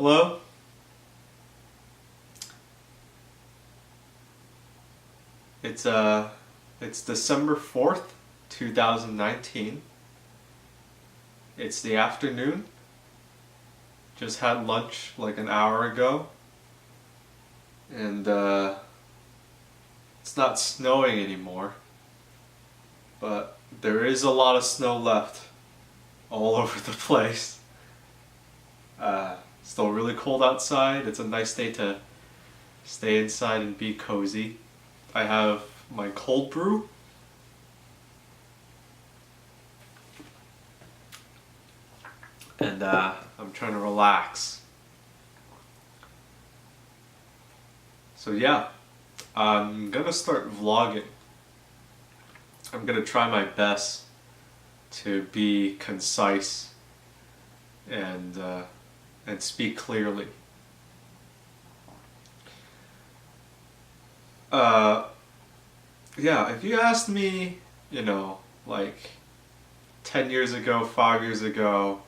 Hello? It's it's December 4th, 2019. It's the afternoon. Just had lunch like an hour ago. And it's not snowing anymore. But there is a lot of snow left all over the place. Still really cold outside. It's a nice day to stay inside and be cozy. I have my cold brew. And I'm trying to relax. So yeah, I'm gonna start vlogging. I'm gonna try my best to be concise and speak clearly. Yeah, if you asked me, like 10 years ago, 5 years ago,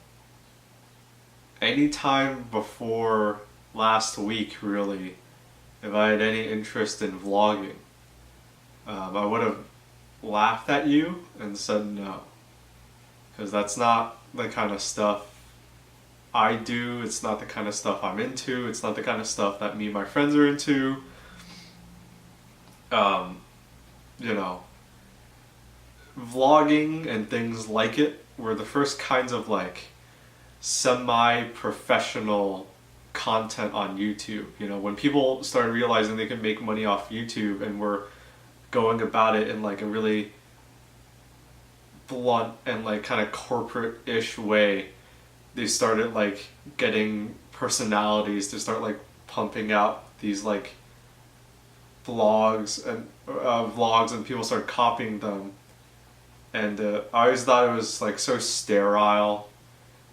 any time before last week really, if I had any interest in vlogging, I would have laughed at you and said no. Because that's not the kind of stuff I do, it's not the kind of stuff I'm into, it's not the kind of stuff that me and my friends are into. Vlogging and things like it were the first kinds of like semi-professional content on YouTube. When people started realizing they could make money off YouTube and were going about it in like a really blunt and like kind of corporate-ish way, they started like getting personalities to start like pumping out these like vlogs and people started copying them. And I always thought it was like so sterile,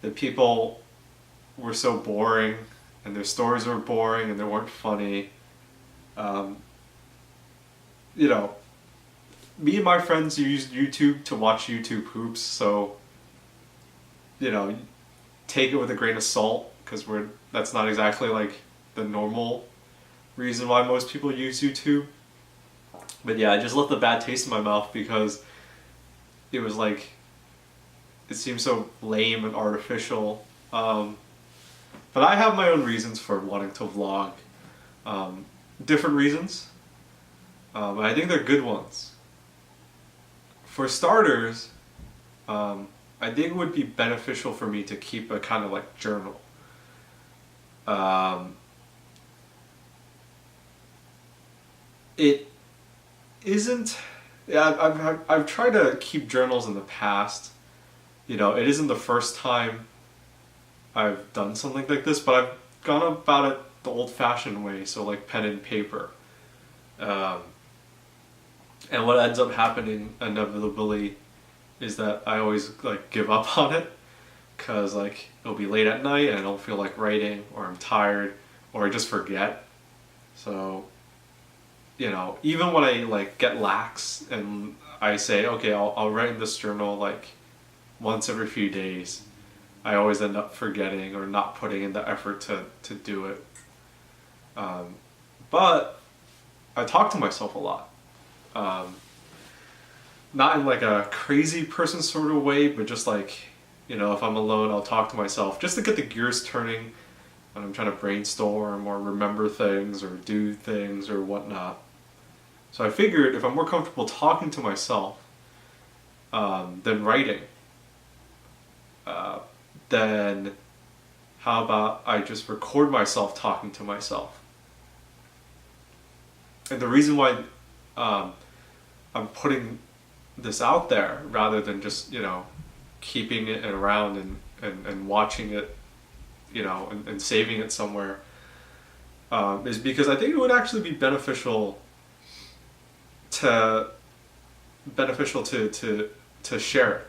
that people were so boring and their stories were boring and they weren't funny. Me and my friends used YouTube to watch YouTube hoops, so take it with a grain of salt, because that's not exactly like the normal reason why most people use YouTube. But yeah, I just left a bad taste in my mouth because it was like, it seemed so lame and artificial. But I have my own reasons for wanting to vlog. Different reasons. And I think they're good ones. For starters, I think it would be beneficial for me to keep a kind of like journal. It isn't. Yeah, I've tried to keep journals in the past. It isn't the first time I've done something like this, but I've gone about it the old-fashioned way, so like pen and paper. And what ends up happening inevitably is that I always like give up on it, because like it'll be late at night and I don't feel like writing, or I'm tired, or I just forget. So even when I like get lax and I say, okay, I'll write in this journal like once every few days, I always end up forgetting or not putting in the effort to do it. But I talk to myself a lot. Not in like a crazy person sort of way, but just like, if I'm alone, I'll talk to myself just to get the gears turning when I'm trying to brainstorm or remember things or do things or whatnot. So I figured if I'm more comfortable talking to myself than writing, then how about I just record myself talking to myself? And the reason why I'm putting this out there rather than just keeping it around and watching it and saving it somewhere is because I think it would actually be beneficial to share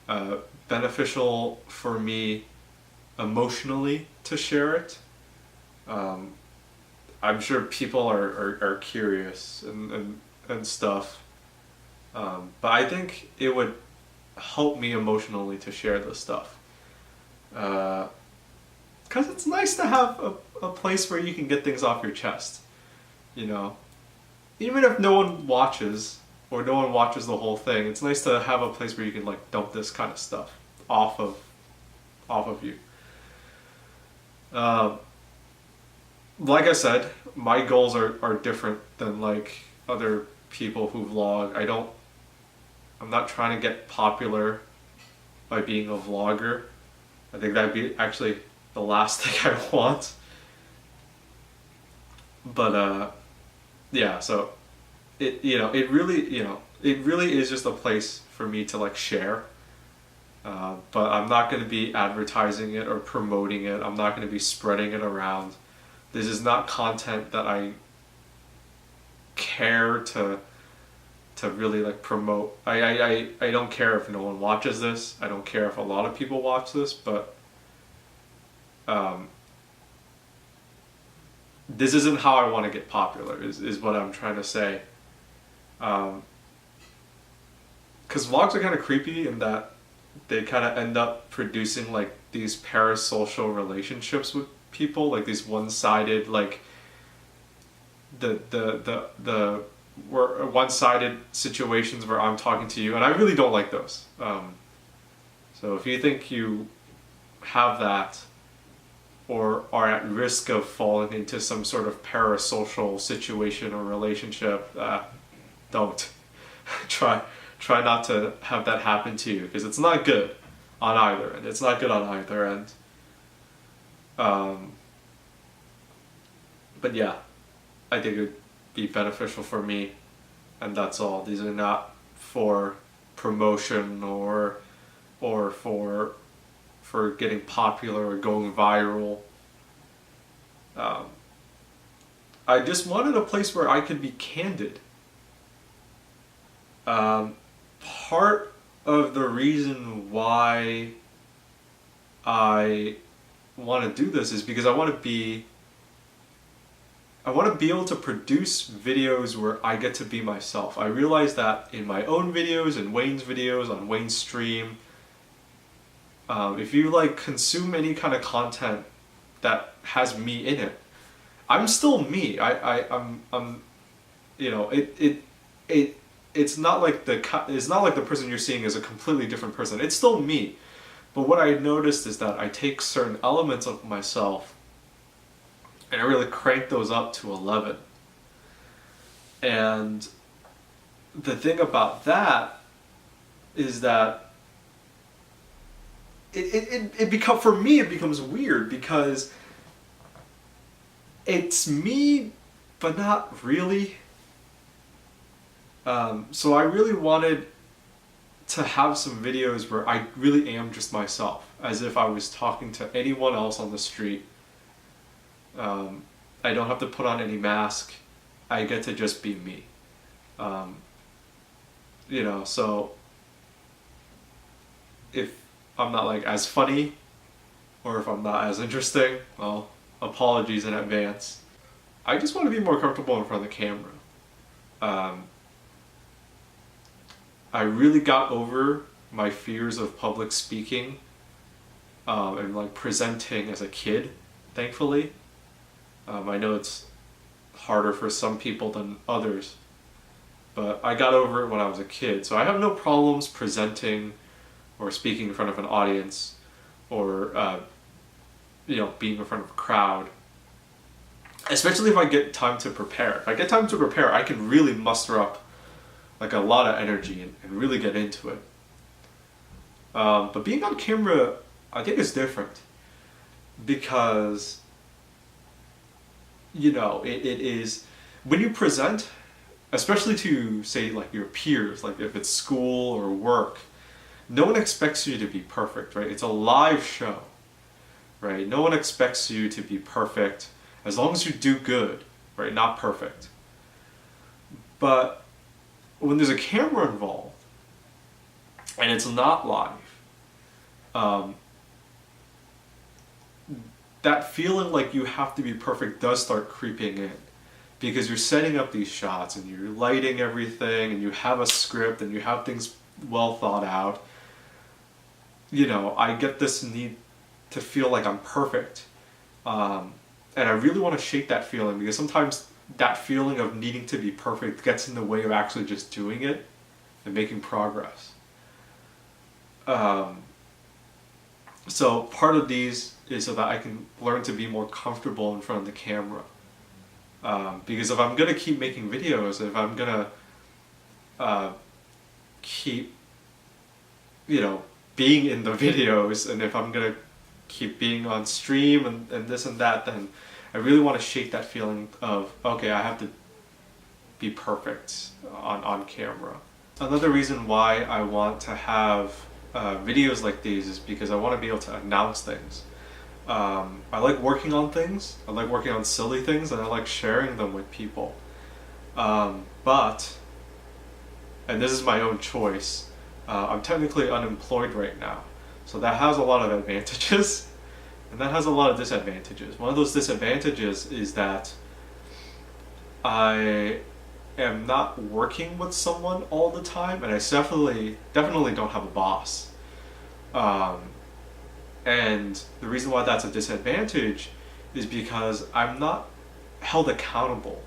it. Beneficial for me emotionally to share it. I'm sure people are curious and stuff. But I think it would help me emotionally to share this stuff. Because it's nice to have a place where you can get things off your chest, you know. Even if no one watches, or no one watches the whole thing, it's nice to have a place where you can like dump this kind of stuff off of you. Like I said, my goals are different than like other people who vlog. I'm not trying to get popular by being a vlogger. I think that'd be actually the last thing I want. But yeah, so it really is just a place for me to like share. But I'm not going to be advertising it or promoting it. I'm not going to be spreading it around. This is not content that I care to really like promote. I don't care if no one watches this. I don't care if a lot of people watch this, but this isn't how I want to get popular, is what I'm trying to say. Because vlogs are kind of creepy in that they kind of end up producing like these parasocial relationships with people, like these one-sided, like the one-sided situations where I'm talking to you, and I really don't like those. So if you think you have that, or are at risk of falling into some sort of parasocial situation or relationship, don't. Try not to have that happen to you, because it's not good on either end. It's not good on either end. But yeah, I think it would be beneficial for me, and that's all. These are not for promotion or for getting popular or going viral. I just wanted a place where I could be candid. Part of the reason why I want to do this is because I want to be able to produce videos where I get to be myself. I realize that in my own videos, in Wayne's videos, on Wayne's stream, if you like consume any kind of content that has me in it, I'm still me. I'm it's not like the person you're seeing is a completely different person. It's still me. But what I noticed is that I take certain elements of myself and I really crank those up to 11. And the thing about that is that for me it becomes weird, because it's me but not really. So I really wanted to have some videos where I really am just myself, as if I was talking to anyone else on the street. I don't have to put on any mask. I get to just be me. So if I'm not like as funny, or if I'm not as interesting, well, apologies in advance. I just want to be more comfortable in front of the camera. I really got over my fears of public speaking and like presenting as a kid, thankfully. I know it's harder for some people than others, but I got over it when I was a kid, so I have no problems presenting or speaking in front of an audience, or being in front of a crowd. Especially if I get time to prepare. If I get time to prepare, I can really muster up like a lot of energy and really get into it. But being on camera, I think is different, because it is, when you present, especially to say like your peers, like if it's school or work, no one expects you to be perfect, right? It's a live show, right? No one expects you to be perfect, as long as you do good, right? Not perfect. But when there's a camera involved and it's not live, that feeling like you have to be perfect does start creeping in, because you're setting up these shots and you're lighting everything and you have a script and you have things well thought out. I get this need to feel like I'm perfect, Um, and I really want to shake that feeling, because sometimes that feeling of needing to be perfect gets in the way of actually just doing it and making progress. Um, so part of these is so that I can learn to be more comfortable in front of the camera. Because if I'm gonna keep making videos, if I'm gonna keep, being in the videos, and if I'm gonna keep being on stream and this and that, then I really want to shake that feeling of, okay, I have to be perfect on camera. Another reason why I want to have videos like these is because I want to be able to announce things. I like working on things, I like working on silly things, and I like sharing them with people. But, and this is my own choice, I'm technically unemployed right now. So that has a lot of advantages, and that has a lot of disadvantages. One of those disadvantages is that I am not working with someone all the time, and I definitely don't have a boss. And the reason why that's a disadvantage is because I'm not held accountable.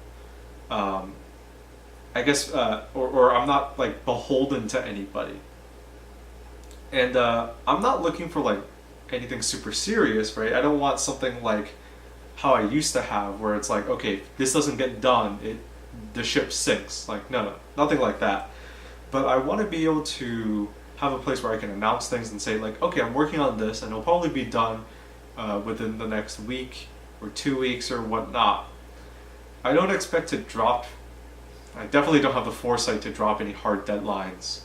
I guess, or I'm not like beholden to anybody. And I'm not looking for like anything super serious, right? I don't want something like how I used to have, where it's like, okay, if this doesn't get done, the ship sinks. Like, no, nothing like that. But I want to be able to have a place where I can announce things and say like, okay, I'm working on this, and it'll probably be done within the next week or 2 weeks or whatnot. I don't expect to drop. I definitely don't have the foresight to drop any hard deadlines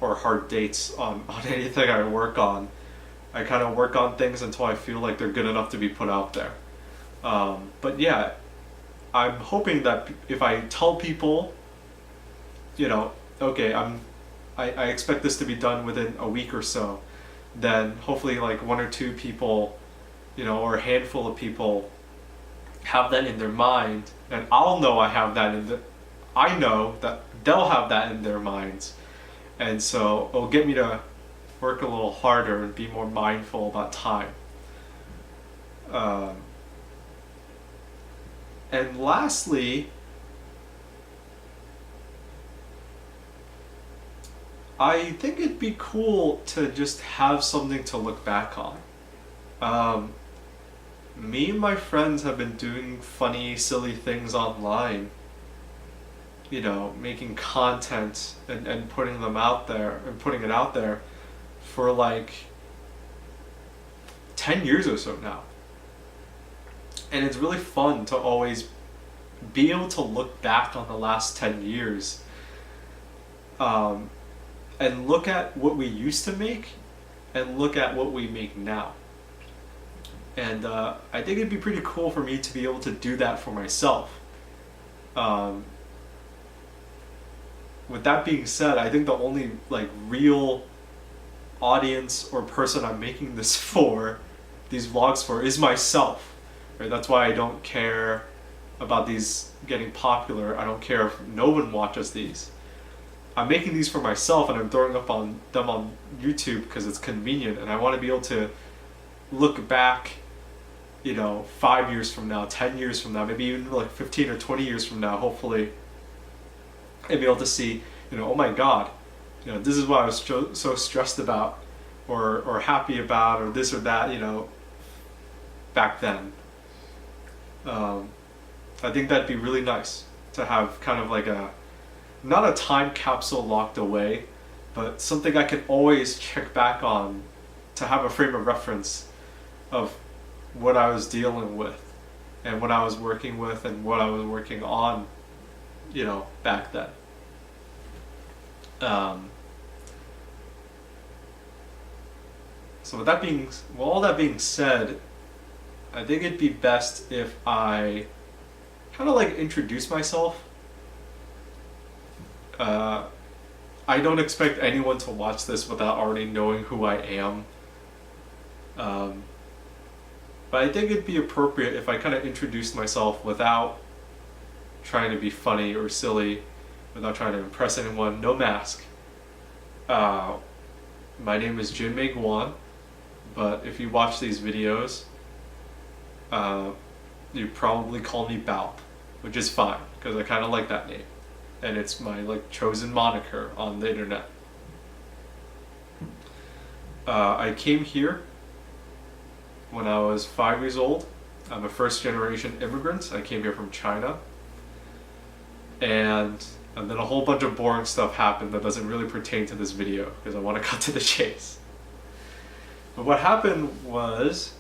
or hard dates on anything I work on. I kind of work on things until I feel like they're good enough to be put out there. But yeah, I'm hoping that if I tell people, okay, I expect this to be done within a week or so, then hopefully like one or two people, or a handful of people have that in their mind, and I'll know I have that I know that they'll have that in their minds, and so it'll get me to work a little harder and be more mindful about time. And lastly, I think it'd be cool to just have something to look back on. Me and my friends have been doing funny, silly things online, making content and putting them out there and putting it out there for like 10 years or so now. And it's really fun to always be able to look back on the last 10 years and look at what we used to make and look at what we make now. And I think it'd be pretty cool for me to be able to do that for myself. With that being said, I think the only like real audience or person I'm making this for, these vlogs for, is myself. Right? That's why I don't care about these getting popular. I don't care if no one watches these. I'm making these for myself, and I'm throwing up on them on YouTube because it's convenient, and I want to be able to look back, 5 years from now, 10 years from now, maybe even like 15 or 20 years from now, hopefully, and be able to see, oh my God, this is what I was so stressed about, or happy about, or this or that, back then. I think that'd be really nice to have kind of like not a time capsule locked away, but something I can always check back on to have a frame of reference of what I was dealing with and what I was working with and what I was working on, back then. So with all that being said, I think it'd be best if I kind of like introduce myself. I don't expect anyone to watch this without already knowing who I am. But I think it'd be appropriate if I kind of introduced myself without trying to be funny or silly, without trying to impress anyone, no mask. My name is Jin Guan, but if you watch these videos, you probably call me Baaulp, which is fine because I kind of like that name, and it's my like chosen moniker on the internet. I came here when I was 5 years old. I'm a first generation immigrant. I came here from China, and then a whole bunch of boring stuff happened that doesn't really pertain to this video because I want to cut to the chase. But what happened was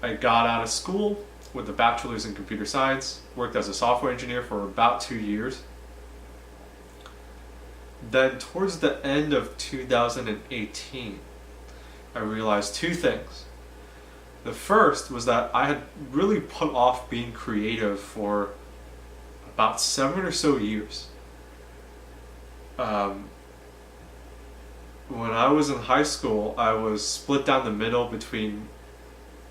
I got out of school with a bachelor's in computer science, worked as a software engineer for about 2 years. Then towards the end of 2018, I realized two things. The first was that I had really put off being creative for about 7 or so years. When I was in high school, I was split down the middle between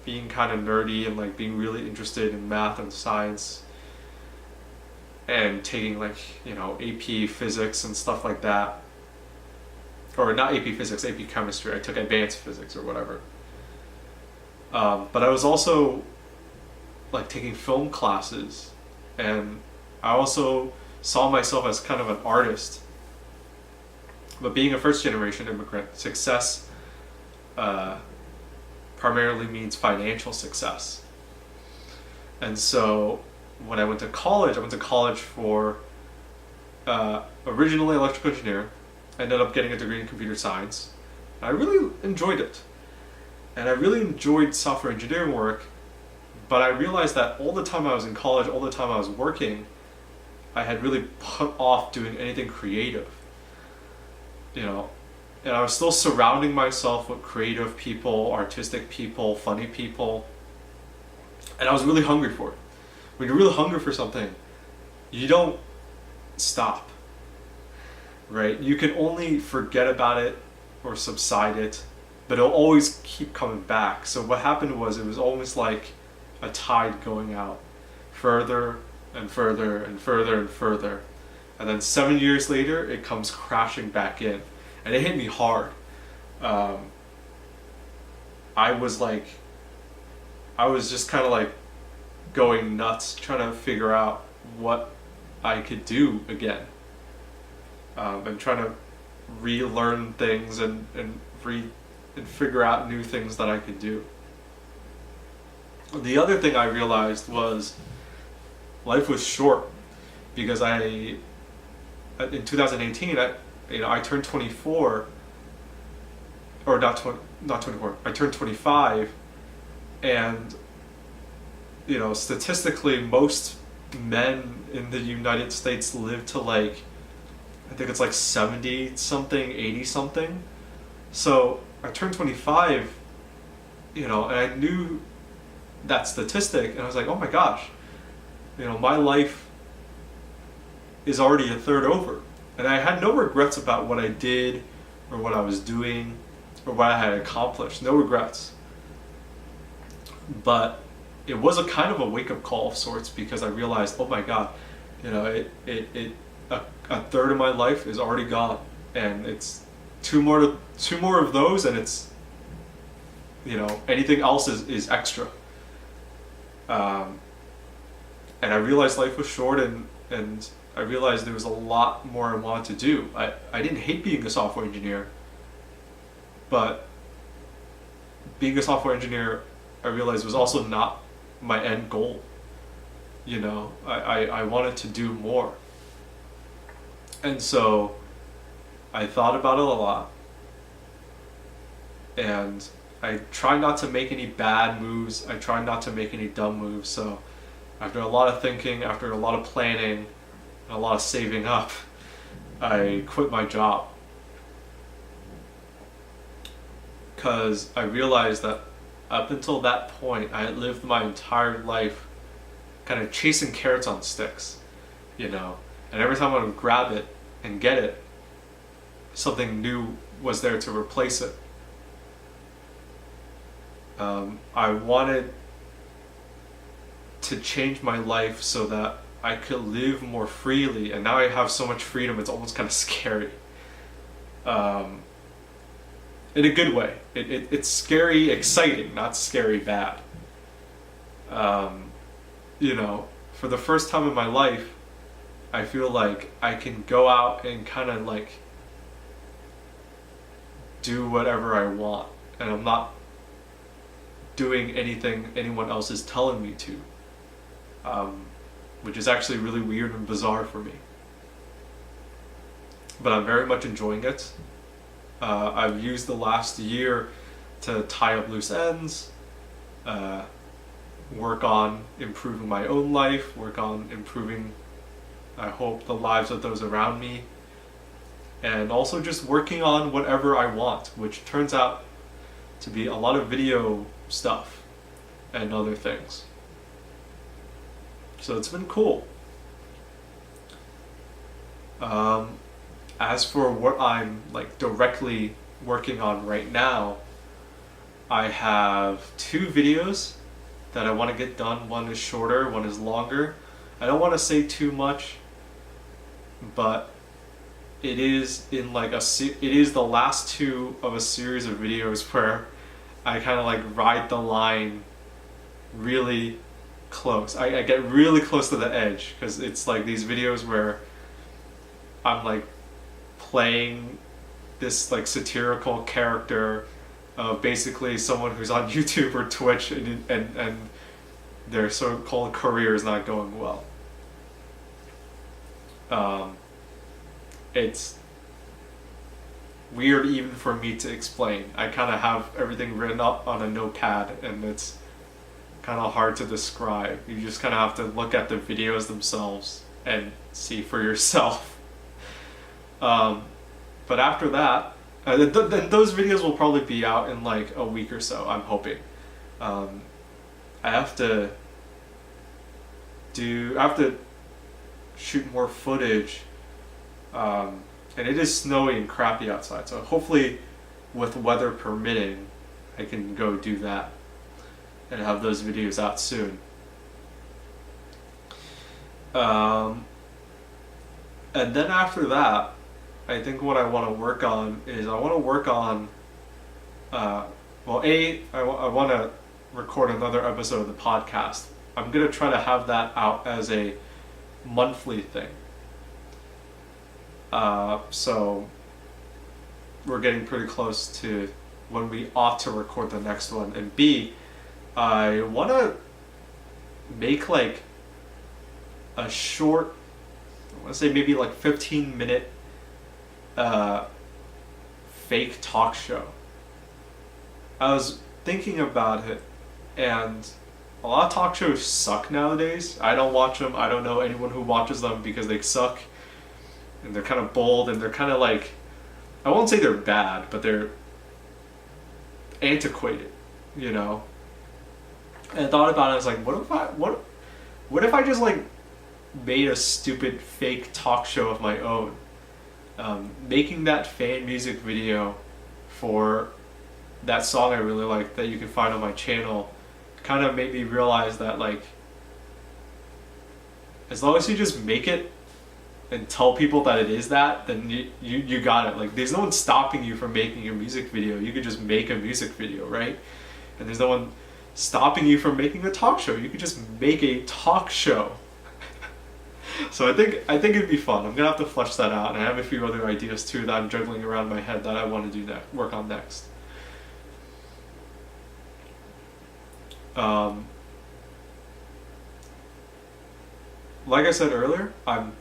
being kind of nerdy and like being really interested in math and science and taking like, you know, AP physics and stuff like that. Or not AP physics, AP chemistry. I took advanced physics or whatever. But I was also like taking film classes, and I also saw myself as kind of an artist. But being a first generation immigrant, success primarily means financial success. And so when I went to college for originally electrical engineer. I ended up getting a degree in computer science. I really enjoyed it. And I really enjoyed software engineering work, but I realized that all the time I was in college, all the time I was working, I had really put off doing anything creative. You know, and I was still surrounding myself with creative people, artistic people, funny people, and I was really hungry for it. When you're really hungry for something, you don't stop, right? You can only forget about it or subside it, but it'll always keep coming back. So what happened was it was almost like a tide going out further and further and further and further. And then 7 years later, it comes crashing back in. And it hit me hard. I was just kind of like going nuts trying to figure out what I could do again. And trying to relearn things and figure out new things that I could do. The other thing I realized was life was short, because in 2018 I turned 24, or not 24. I turned 25, and you know, statistically most men in the United States live to like, I think it's like 70 something, 80 something. So I turned 25, you know, and I knew that statistic, and I was like, oh my gosh, you know, my life is already a third over. And I had no regrets about what I did or what I was doing or what I had accomplished. No regrets. But it was a kind of a wake-up call of sorts, because I realized, oh my god, you know, a third of my life is already gone, and it's two more of those, and it's, you know, anything else is extra. And I realized life was short, and I realized there was a lot more I wanted to do. I didn't hate being a software engineer, but being a software engineer, I realized, was also not my end goal. You know, I wanted to do more. And so I thought about it a lot, and I try not to make any bad moves. I try not to make any dumb moves. So after a lot of thinking, after a lot of planning, and a lot of saving up, I quit my job. Because I realized that up until that point, I had lived my entire life kind of chasing carrots on sticks, you know, and every time I would grab it and get it, something new was there to replace it. I wanted to change my life so that I could live more freely, and now I have so much freedom, it's almost kind of scary. in a good way. It's scary, exciting, not scary, bad. You know, for the first time in my life, I feel like I can go out and kind of like do whatever I want, and I'm not doing anything anyone else is telling me to, which is actually really weird and bizarre for me. But I'm very much enjoying it. I've used the last year to tie up loose ends, work on improving my own life, work on improving, I hope, the lives of those around me, and also just working on whatever I want, which turns out to be a lot of video stuff and other things. So it's been cool. As for what I'm like directly working on right now, I have 2 videos that I want to get done. One is shorter, one is longer. I don't want to say too much, but it is in like it is the last 2 of a series of videos where I kind of like ride the line really close. I get really close to the edge, because it's like these videos where I'm like playing this like satirical character of basically someone who's on YouTube or Twitch, and their so-called career is not going well. It's weird even for me to explain. I kind of have everything written up on a notepad, and it's kind of hard to describe. You just kind of have to look at the videos themselves and see for yourself. But after that, those videos will probably be out in like a week or so, I'm hoping. I have to shoot more footage, and it is snowy and crappy outside, so hopefully with weather permitting I can go do that and have those videos out soon. And then after that, I think what I want to work on is I want to work on I want to record another episode of the podcast. I'm going to try to have that out as a monthly thing. So we're getting pretty close to when we ought to record the next one. And B, I want to make like a short, I want to say maybe like 15-minute fake talk show. I was thinking about it, and a lot of talk shows suck nowadays. I don't watch them. I don't know anyone who watches them because they suck, and they're kind of bold, and they're kind of like, I won't say they're bad, but they're antiquated, you know. And I thought about it. I was like, what if I just like made a stupid fake talk show of my own? Making that fan music video for that song I really like that you can find on my channel kind of made me realize that like, as long as you just make it and tell people that it is that, then you got it. Like, there's no one stopping you from making a music video. You could just make a music video, right? And there's no one stopping you from making a talk show. You could just make a talk show. So I think it'd be fun. I'm gonna have to flesh that out, and I have a few other ideas too that I'm juggling around my head that I want to work on next. Like I said earlier, I'm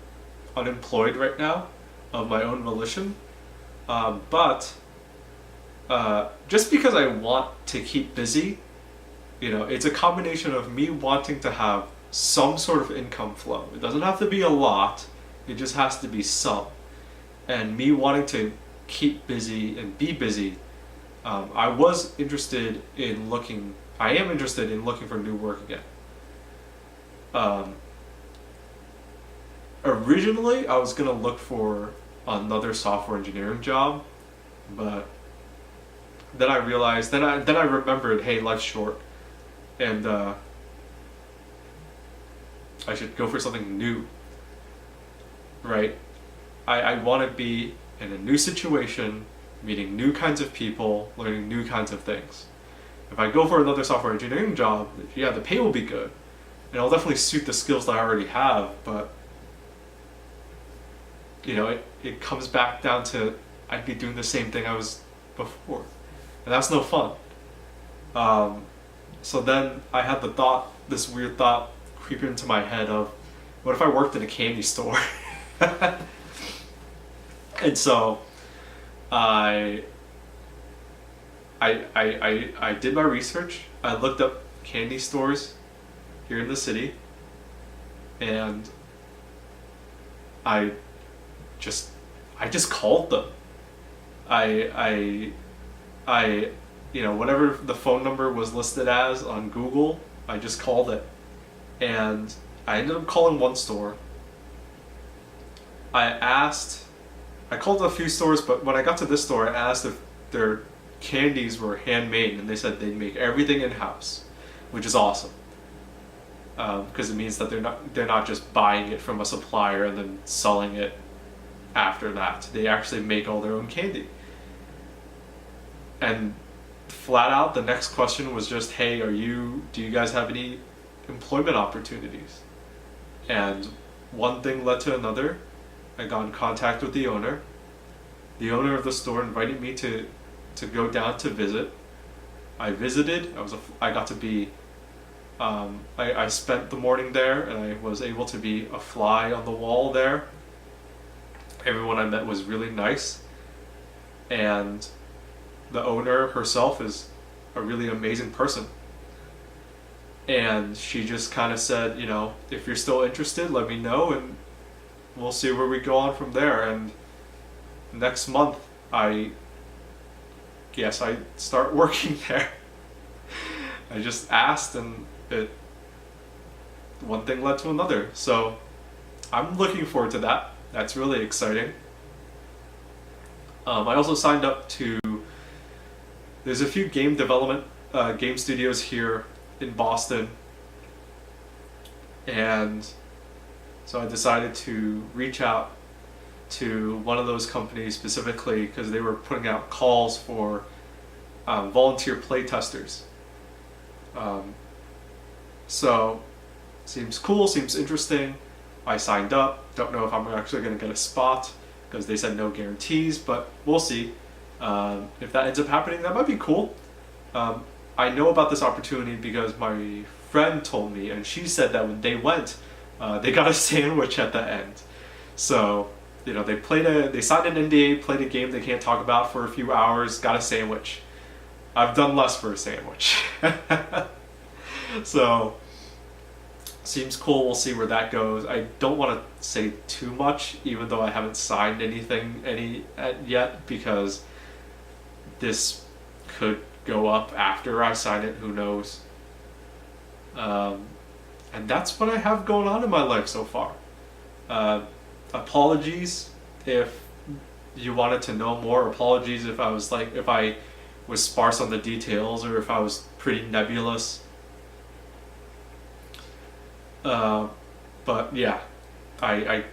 unemployed right now of my own volition, but just because I want to keep busy, you know, it's a combination of me wanting to have some sort of income flow. It doesn't have to be a lot, it just has to be some. And me wanting to keep busy and be busy, I am interested in looking for new work again. Originally, I was gonna look for another software engineering job, but then I realized, then I remembered, hey, life's short, and I should go for something new, right? I want to be in a new situation meeting new kinds of people, learning new kinds of things. If I go for another software engineering job, yeah, the pay will be good, and it'll definitely suit the skills that I already have, but it comes back down to I'd be doing the same thing I was before, and that's no fun. So then I had this weird thought creep into my head of, what if I worked in a candy store? And so I did my research. I looked up candy stores here in the city, and I just called them. I whatever the phone number was listed as on Google, I just called it, and I ended up calling one store. I called a few stores, but when I got to this store, I asked if their candies were handmade, and they said they'd make everything in-house, which is awesome. Because it means that they're not just buying it from a supplier and then selling it after that. They actually make all their own candy. And flat out, the next question was just, hey, do you guys have any employment opportunities? And one thing led to another. I got in contact with the owner. The owner of the store invited me to go down to visit. I visited. I got to be. I spent the morning there, and I was able to be a fly on the wall there. Everyone I met was really nice, and the owner herself is a really amazing person. And she just kind of said, if you're still interested, let me know, and we'll see where we go on from there. And next month, I start working there. I just asked, and one thing led to another. So I'm looking forward to that. That's really exciting. I also signed up to. There's a few game development game studios here in Boston, and so I decided to reach out to one of those companies specifically because they were putting out calls for volunteer playtesters. So seems cool, seems interesting. I signed up. Don't know if I'm actually going to get a spot because they said no guarantees, but we'll see. If that ends up happening, that might be cool. I know about this opportunity because my friend told me, and she said that when they went, they got a sandwich at the end. So, they signed an NDA, played a game they can't talk about for a few hours, got a sandwich. I've done less for a sandwich. So, seems cool. We'll see where that goes. I don't want to say too much, even though I haven't signed anything yet, because this could go up after I sign it. Who knows? And that's what I have going on in my life so far. Apologies if you wanted to know more. Apologies if I was sparse on the details or if I was pretty nebulous. But yeah, I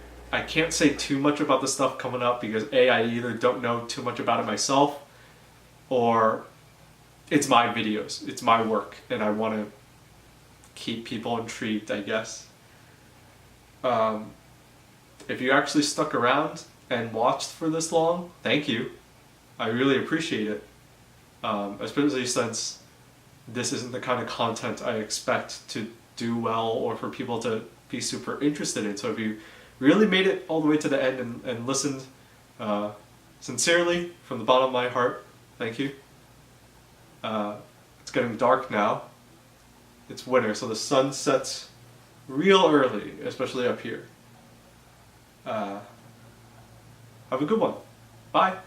can't say too much about the stuff coming up because I either don't know too much about it myself, or it's my videos, it's my work, and I want to keep people intrigued, I guess. If you actually stuck around and watched for this long, thank you. I really appreciate it. Especially since this isn't the kind of content I expect to do well or for people to be super interested in. So if you really made it all the way to the end and listened sincerely from the bottom of my heart, thank you. It's getting dark now. It's winter, so the sun sets real early, especially up here. Have a good one. Bye.